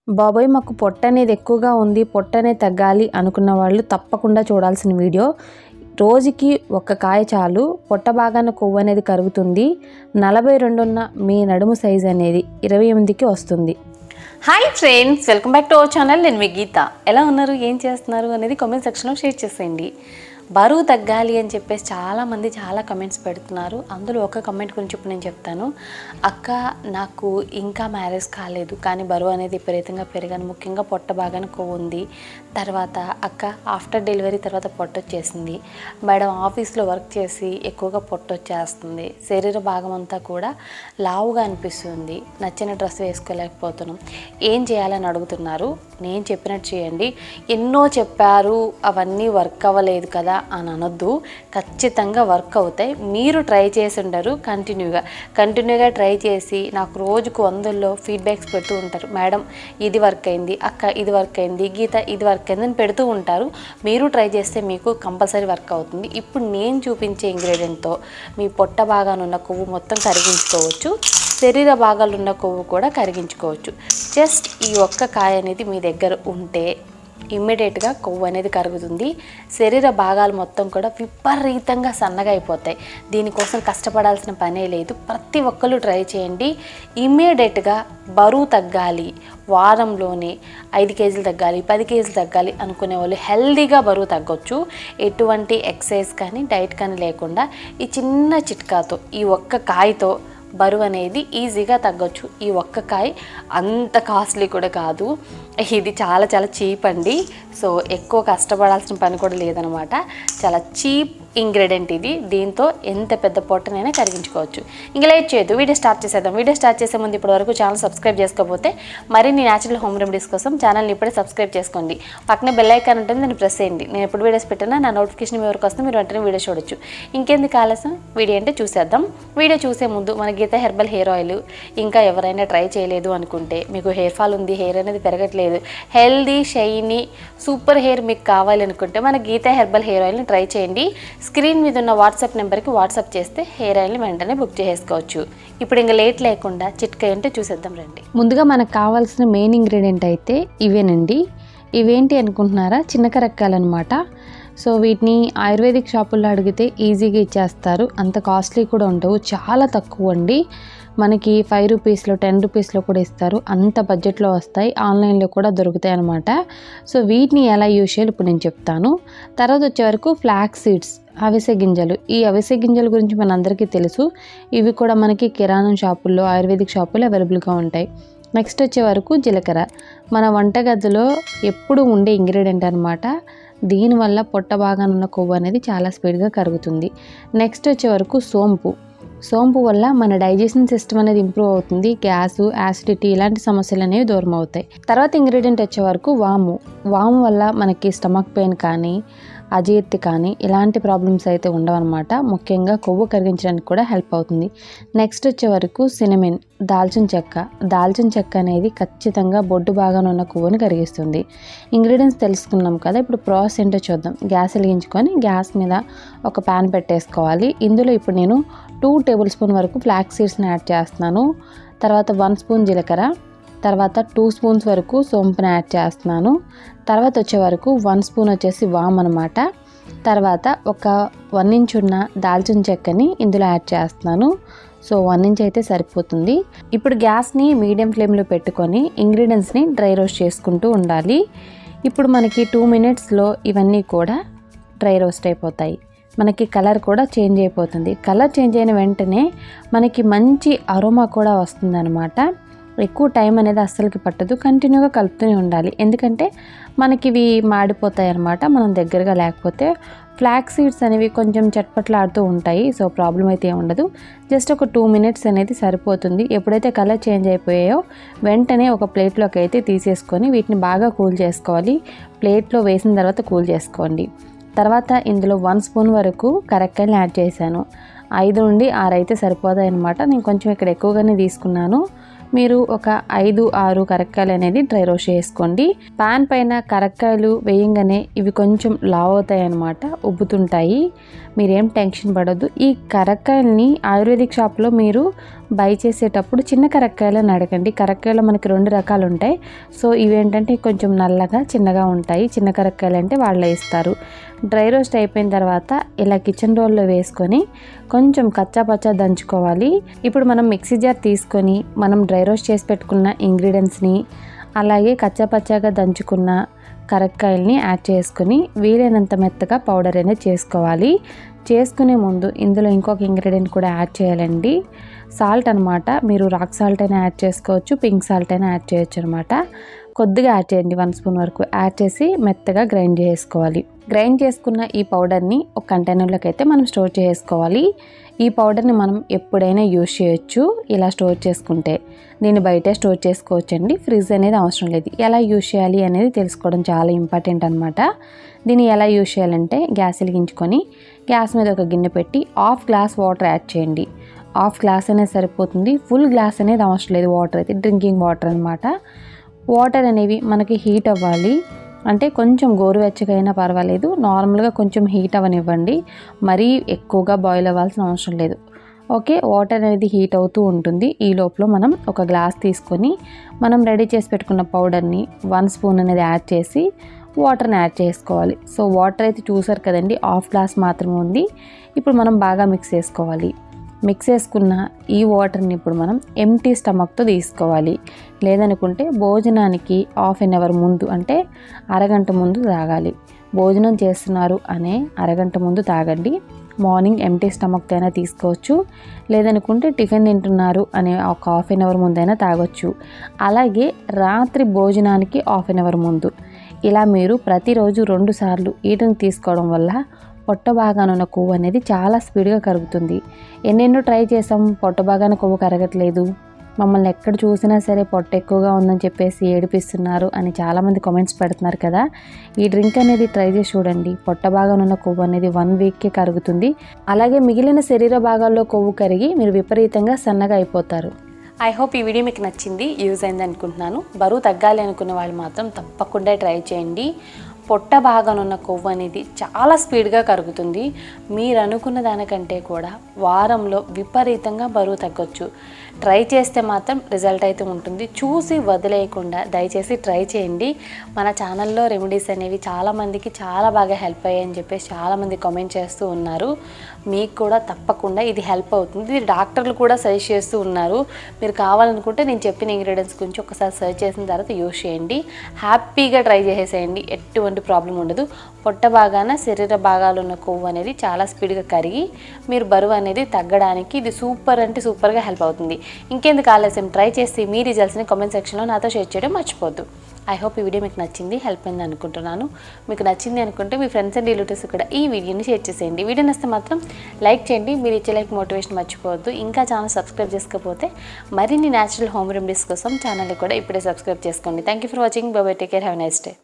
బాబోయ్ మాకు పొట్ట అనేది ఎక్కువగా ఉంది, పొట్ట అనేది తగ్గాలి అనుకున్న వాళ్ళు తప్పకుండా చూడాల్సిన వీడియో. రోజుకి ఒక కాయ చాలు, పొట్ట భాగాన కొవ్వు అనేది కరుగుతుంది. 42 ఉన్న మీ నడుము సైజ్ అనేది 28కి వస్తుంది. Hi friends, welcome back to our channel. నేను మీ గీత. ఎలా ఉన్నారు, ఏం చేస్తున్నారు అనేది కామెంట్ సెక్షన్లో షేర్ చేసేయండి. బరువు తగ్గాలి అని చెప్పేసి చాలామంది చాలా కమెంట్స్ పెడుతున్నారు. అందులో ఒక కమెంట్ గురించి ఇప్పుడు నేను చెప్తాను. అక్క, నాకు ఇంకా మ్యారేజ్ కాలేదు కానీ బరువు అనేది విపరీతంగా పెరిగాను, ముఖ్యంగా పొట్ట బాగానే కొవ్వు ఉంది. తర్వాత అక్క, ఆఫ్టర్ డెలివరీ తర్వాత పొట్ట వచ్చేసింది మేడం, ఆఫీస్లో వర్క్ చేసి ఎక్కువగా పొట్ట వచ్చేస్తుంది, శరీర భాగం అంతా కూడా లావుగా అనిపిస్తుంది, నచ్చిన డ్రెస్ వేసుకోలేకపోతున్నాం, ఏం చేయాలని అడుగుతున్నారు. నేను చెప్పినట్టు చేయండి. ఎన్నో చెప్పారు, అవన్నీ వర్క్ అవ్వలేదు కదా అని అనొద్దు. ఖచ్చితంగా వర్క్ అవుతాయి. మీరు ట్రై చేసి ఉండరు, కంటిన్యూగా ట్రై చేసి నాకు రోజుకు 100లో ఫీడ్బ్యాక్స్ పెడుతూ ఉంటారు. మేడం ఇది వర్క్ అయింది, అక్క ఇది వర్క్ అయింది, గీత ఇది వర్క్ అయింది అని పెడుతూ ఉంటారు. మీరు ట్రై చేస్తే మీకు కంపల్సరీ వర్క్ అవుతుంది. ఇప్పుడు నేను చూపించే ఇంగ్రీడియంట్తో మీ పొట్ట భాగానున్న కొవ్వు మొత్తం కరిగించుకోవచ్చు, శరీర భాగాలు ఉన్న కొవ్వు కూడా కరిగించుకోవచ్చు. జస్ట్ ఈ ఒక్క కాయ అనేది మీ దగ్గర ఉంటే ఇమ్మీడియట్గా కొవ్వు అనేది కరుగుతుంది. శరీర భాగాలు మొత్తం కూడా విపరీతంగా సన్నగా అయిపోతాయి. దీనికోసం కష్టపడాల్సిన పనే లేదు. ప్రతి ఒక్కరు ట్రై చేయండి. ఇమ్మీడియట్గా బరువు తగ్గాలి, వారంలోనే 5 కేజీలు తగ్గాలి, 10 కేజీలు తగ్గాలి అనుకునే వాళ్ళు హెల్దీగా బరువు తగ్గొచ్చు. ఎటువంటి ఎక్సర్సైజ్ కానీ డైట్ కానీ లేకుండా ఈ చిన్న చిట్కాతో, ఈ ఒక్క కాయతో బరువు అనేది ఈజీగా తగ్గొచ్చు. ఈ ఒక్క కాయ అంత కాస్ట్లీ కూడా కాదు, ఇది చాలా చాలా చీప్ అండి. సో ఎక్కువ కష్టపడాల్సిన పని కూడా లేదనమాట. చాలా చీప్ ఇంగ్రీడియంట్ ఇది. దీంతో ఎంత పెద్ద పొట్టనైనా కరిగించుకోవచ్చు. ఇంకా లేట్ చేయొద్దు, వీడియో స్టార్ట్ చేసేద్దాం. వీడియో స్టార్ట్ చేసే ముందు ఇప్పటివరకు ఛానల్ సబ్స్క్రైబ్ చేసుకోకపోతే మరిన్ని న్యాచురల్ హోమ్ రెమెడీస్ కోసం ఛానల్ని ఇప్పుడే సబ్స్క్రైబ్ చేసుకోండి. పక్కనే బెల్ ఐకాన్ ఉంటుంది, నేను ప్రెస్ చేయండి. నేను ఎప్పుడు వీడియోస్ పెట్టినా నా నోటిఫికేషన్ మీ వరకు వస్తే మీరు వెంటనే వీడియో చూడొచ్చు. ఇంకెందుకు ఆలస్యం, వీడియో అంటే చూసేద్దాం. వీడియో చూసే ముందు మన గీత హెర్బల్ హెయిర్ ఆయిల్ ఇంకా ఎవరైనా ట్రై చేయలేదు అనుకుంటే, మీకు హెయిర్ ఫాల్ ఉంది, హెయిర్ అనేది పెరగట్లేదు, హెల్దీ షైనీ సూపర్ హెయిర్ మీకు కావాలనుకుంటే మన గీత హెర్బల్ హెయిర్ ఆయిల్ని ట్రై చేయండి. స్క్రీన్ మీద ఉన్న వాట్సాప్ నెంబర్కి వాట్సాప్ చేస్తే హెయిర్ ఆయిల్ని వెంటనే బుక్ చేసుకోవచ్చు. ఇప్పుడు ఇంకా లేట్ లేకుండా చిట్కా ఏంటో చూసేద్దాం రండి. ముందుగా మనకు కావాల్సిన మెయిన్ ఇంగ్రీడియంట్ అయితే ఇవేనండి. ఇవేంటి అనుకుంటున్నారా? చిన్న కరక్కాయలు అనమాట. సో వీటిని ఆయుర్వేదిక్ షాపుల్లో అడిగితే ఈజీగా ఇచ్చేస్తారు, అంత కాస్ట్లీ కూడా ఉండవు, చాలా తక్కువ అండి. మనకి 5 రూపీస్లో 10 రూపీస్లో కూడా ఇస్తారు, అంత బడ్జెట్లో వస్తాయి. ఆన్లైన్లో కూడా దొరుకుతాయి అనమాట. సో వీటిని ఎలా యూజ్ చేయాలి ఇప్పుడు నేను చెప్తాను. తర్వాత వచ్చే వరకు ఫ్లాక్స్ సీడ్స్, అవిసె గింజలు. ఈ అవిసె గింజల గురించి మనందరికీ తెలుసు. ఇవి కూడా మనకి కిరాణం షాపుల్లో, ఆయుర్వేదిక్ షాపుల్లో అవైలబుల్గా ఉంటాయి. నెక్స్ట్ వచ్చే వరకు జీలకర్ర, మన వంటగదిలో ఎప్పుడు ఉండే ఇంగ్రీడియంట్ అనమాట. దీనివల్ల పొట్ట భాగాన ఉన్న కొవ్వు అనేది చాలా స్పీడ్గా కరుగుతుంది. నెక్స్ట్ వచ్చే వరకు సోంపు వల్ల మన డైజెషన్ సిస్టమ్ అనేది ఇంప్రూవ్ అవుతుంది. గ్యాస్, యాసిడిటీ ఇలాంటి సమస్యలు అనేవి దూరం అవుతాయి. తర్వాత ఇంగ్రీడియంట్ వచ్చే వరకు వాము వల్ల మనకి స్టమక్ పెయిన్ కానీ అజీర్తి కానీ ఇలాంటి ప్రాబ్లమ్స్ అయితే ఉండవన్నమాట. ముఖ్యంగా కొవ్వు కరిగించడానికి కూడా హెల్ప్ అవుతుంది. నెక్స్ట్ వచ్చే వరకు సినమిన్, దాల్చిన చెక్క అనేది ఖచ్చితంగా బొడ్డు భాగాన ఉన్న కొవ్వుని కరిగిస్తుంది. ఇంగ్రీడియంట్స్ తెలుసుకున్నాం కదా, ఇప్పుడు ప్రాసెస్ ఏంటో చూద్దాం. గ్యాస్ వెలిగించుకొని గ్యాస్ మీద ఒక ప్యాన్ పెట్టేసుకోవాలి. ఇందులో ఇప్పుడు నేను 2 టేబుల్ స్పూన్ వరకు ఫ్లాక్స్ సీడ్స్ని యాడ్ చేస్తున్నాను. తర్వాత 1 స్పూన్ జీలకర్ర, తర్వాత 2 స్పూన్స్ వరకు సోంపుని యాడ్ చేస్తున్నాను. తర్వాత వచ్చే వరకు 1 స్పూన్ వచ్చేసి వామ్ అనమాట. తర్వాత ఒక 1 ఇంచ్ ఉన్న దాల్చిన చెక్కని ఇందులో యాడ్ చేస్తున్నాను. సో 1 ఇంచ్ అయితే సరిపోతుంది. ఇప్పుడు గ్యాస్ని మీడియం ఫ్లేమ్లో పెట్టుకొని ఇంగ్రీడియంట్స్ని డ్రై రోస్ట్ చేసుకుంటూ ఉండాలి. ఇప్పుడు మనకి 2 మినిట్స్లో ఇవన్నీ కూడా డ్రై రోస్ట్ అయిపోతాయి. మనకి కలర్ కూడా చేంజ్ అయిపోతుంది. కలర్ చేంజ్ అయిన వెంటనే మనకి మంచి అరోమా కూడా వస్తుంది అనమాట. ఎక్కువ టైం అనేది అస్సలకి పట్టదు, కంటిన్యూగా కలుపుతూనే ఉండాలి. ఎందుకంటే మనకి ఇవి మాడిపోతాయి అన్నమాట మనం దగ్గరగా లేకపోతే. ఫ్లాక్స్ సీడ్స్ అనేవి కొంచెం చట్పట్లాడుతూ ఉంటాయి, సో ప్రాబ్లం అయితే ఏమి ఉండదు. జస్ట్ ఒక 2 మినిట్స్ అనేది సరిపోతుంది. ఎప్పుడైతే కలర్ చేంజ్ అయిపోయాయో వెంటనే ఒక ప్లేట్లోకి అయితే తీసేసుకొని వీటిని బాగా కూల్ చేసుకోవాలి. ప్లేట్లో వేసిన తర్వాత కూల్ చేసుకోండి. తర్వాత ఇందులో 1 స్పూన్ వరకు కరక్కాయలు యాడ్ చేశాను. 5 నుండి 6 అయితే సరిపోతాయి అన్నమాట. నేను కొంచెం ఇక్కడ ఎక్కువగానే తీసుకున్నాను. మీరు ఒక 5-6 కరక్కాయలు అనేది డ్రై రోస్ట్ చేసుకోండి. పాన్ పైన కరక్కాయలు వేయంగానే ఇవి కొంచెం లావ్ అవుతాయి అన్నమాట, ఉబ్బుతుంటాయి. మీరేం టెన్షన్ పడొద్దు. ఈ కరక్కాయల్ని ఆయుర్వేదిక్ షాప్లో మీరు బై చేసేటప్పుడు చిన్న కరక్కాయలను అడగండి. కరక్కాయలు మనకి 2 రకాలు ఉంటాయి. సో ఇవేంటంటే కొంచెం నల్లగా చిన్నగా ఉంటాయి. చిన్న కరక్కాయలు అంటే వాళ్ళే ఇస్తారు. డ్రై రోస్ట్ అయిపోయిన తర్వాత ఇలా కిచెన్ రోల్లో వేసుకొని కొంచెం కచ్చా పచ్చా దంచుకోవాలి. ఇప్పుడు మనం మిక్సీ జార్ తీసుకొని మనం డ్రై రోస్ట్ చేసి పెట్టుకున్న ఇంగ్రీడియంట్స్ని అలాగే కచ్చా పచ్చాగా దంచుకున్న కరక్కాయల్ని యాడ్ చేసుకొని వీలైనంత మెత్తగా పౌడర్ అనేది చేసుకోవాలి. చేసుకునే ముందు ఇందులో ఇంకొక ఇంగ్రీడియంట్ కూడా యాడ్ చేయాలండి. సాల్ట్ అనమాట. మీరు రాక్ సాల్ట్ అయినా యాడ్ చేసుకోవచ్చు, పింక్ సాల్ట్ అయినా యాడ్ చేయొచ్చు అనమాట. కొద్దిగా యాడ్ చేయండి, 1 స్పూన్ వరకు యాడ్ చేసి మెత్తగా గ్రైండ్ చేసుకోవాలి. గ్రైండ్ చేసుకున్న ఈ పౌడర్ని ఒక కంటైనర్లోకి అయితే మనం స్టోర్ చేసుకోవాలి. ఈ పౌడర్ని మనం ఎప్పుడైనా యూజ్ చేయొచ్చు ఇలా స్టోర్ చేసుకుంటే. దీన్ని బయటే స్టోర్ చేసుకోవచ్చండి, ఫ్రిడ్జ్ అనేది అవసరం లేదు. ఎలా యూజ్ చేయాలి అనేది తెలుసుకోవడం చాలా ఇంపార్టెంట్ అనమాట. దీన్ని ఎలా యూజ్ చేయాలంటే గ్యాస్ వెలిగించుకొని గ్యాస్ మీద ఒక గిన్నె పెట్టి 1/2 గ్లాస్ వాటర్ యాడ్ చేయండి. 1/2 గ్లాస్ అనేది సరిపోతుంది, ఫుల్ గ్లాస్ అనేది అవసరం లేదు. వాటర్ అయితే డ్రింకింగ్ వాటర్ అనమాట. వాటర్ అనేవి మనకి హీట్ అవ్వాలి. అంటే కొంచెం గోరువెచ్చగా అయినా పర్వాలేదు, నార్మల్గా కొంచెం హీట్ అవ్వనివ్వండి. మరీ ఎక్కువగా బాయిల్ అవ్వాల్సిన అవసరం లేదు. ఓకే, వాటర్ అనేది హీట్ అవుతూ ఉంటుంది. ఈ లోపల మనం ఒక గ్లాస్ తీసుకొని మనం రెడీ చేసి పెట్టుకున్న పౌడర్ని 1 స్పూన్ అనేది యాడ్ చేసి వాటర్ని యాడ్ చేసుకోవాలి. సో వాటర్ అయితే చూసారు కదండి, 1/2 గ్లాస్ మాత్రమే ఉంది. ఇప్పుడు మనం బాగా మిక్స్ చేసుకోవాలి. మిక్స్ చేసుకున్న ఈ వాటర్ని ఇప్పుడు మనం ఎంటీ స్టమక్తో తీసుకోవాలి. లేదనుకుంటే భోజనానికి 1/2 అవర్ ముందు, అంటే అరగంట ముందు తాగాలి. భోజనం చేస్తున్నారు అనే అరగంట ముందు తాగండి. మార్నింగ్ ఎంటీ స్టమక్తో అయినా తీసుకోవచ్చు, లేదనుకుంటే టిఫిన్ తింటున్నారు అనే ఒక 1/2 అవర్ ముందైనా తాగొచ్చు. అలాగే రాత్రి భోజనానికి 1/2 అవర్ ముందు. ఇలా మీరు ప్రతిరోజు 2 సార్లు ఈ డ్రింక్ తీసుకోవడం వల్ల పొట్ట భాగాన ఉన్న కొవ్వు అనేది చాలా స్పీడ్గా కరుగుతుంది. ఎన్నెన్నో ట్రై చేసాం, పొట్ట భాగాన కొవ్వు కరగట్లేదు, మమ్మల్ని ఎక్కడ చూసినా సరే పొట్ట ఎక్కువగా ఉందని చెప్పేసి ఏడిపిస్తున్నారు అని చాలామంది కామెంట్స్ పెడుతున్నారు కదా. ఈ డ్రింక్ అనేది ట్రై చేసి చూడండి. పొట్ట భాగాన ఉన్న కొవ్వు అనేది 1 వీక్కే కరుగుతుంది. అలాగే మిగిలిన శరీర భాగాల్లో కొవ్వు కరిగి మీరు విపరీతంగా సన్నగా అయిపోతారు. ఐ హోప్ ఈ వీడియో మీకు నచ్చింది, యూజ్ అయింది అనుకుంటున్నాను. బరువు తగ్గాలి అనుకునే వాళ్ళు మాత్రం తప్పకుండా ట్రై చేయండి. పొట్ట భాగాన ఉన్న కొవ్వు అనేది చాలా స్పీడ్గా కరుగుతుంది. మీరు అనుకున్న దానికంటే కూడా వారంలో విపరీతంగా బరువు తగ్గొచ్చు. ట్రై చేస్తే మాత్రం రిజల్ట్ అయితే ఉంటుంది. చూసి వదిలేయకుండా దయచేసి ట్రై చేయండి. మన ఛానల్లో రెమెడీస్ అనేవి చాలామందికి చాలా బాగా హెల్ప్ అయ్యాయని చెప్పేసి చాలామంది కామెంట్ చేస్తూ ఉన్నారు. మీకు కూడా తప్పకుండా ఇది హెల్ప్ అవుతుంది. ఇది డాక్టర్లు కూడా సజెస్ట్ చేస్తూ ఉన్నారు. మీరు కావాలనుకుంటే నేను చెప్పిన ఇంగ్రీడియంట్స్ గురించి ఒకసారి సర్చ్ చేసిన తర్వాత యూజ్ చేయండి. హ్యాపీగా ట్రై చేసేయండి, ఎటువంటి ప్రాబ్లం ఉండదు. పొట్ట భాగాన శరీర భాగాలు ఉన్న కొవ్వు అనేది చాలా స్పీడ్గా కరిగి మీరు బరువు అనేది తగ్గడానికి ఇది సూపర్ అంటే సూపర్గా హెల్ప్ అవుతుంది. ఇంకెందుకు ఆలస్యం, ట్రై చేసి మీ రిజల్ట్స్ని కామెంట్ సెక్షన్లో నాతో షేర్ చేయడం మర్చిపోద్దు. ఐ హోప్ ఈ వీడియో మీకు నచ్చింది, హెల్ప్ అయింది అనుకుంటున్నాను. మీకు నచ్చింది అనుకుంటే మీ ఫ్రెండ్స్ అండ్ రిలేటివ్స్ కూడా ఈ వీడియోని షేర్ చేసేయండి. వీడియో నచ్చితే మాత్రం లైక్ చేయండి. మీరు ఇచ్చే లైక్ మోటివేషన్ మర్చిపోవద్దు. ఇంకా ఛానల్ సబ్స్క్రైబ్ చేసుకోకపోతే మరిన్ని న్యాచురల్ హోమ్ రెమెడీస్ కోసం ఛానల్ని కూడా ఇప్పుడే సబ్స్క్రైబ్ చేసుకోండి. Thank you for watching. By by, take care, have a nice day.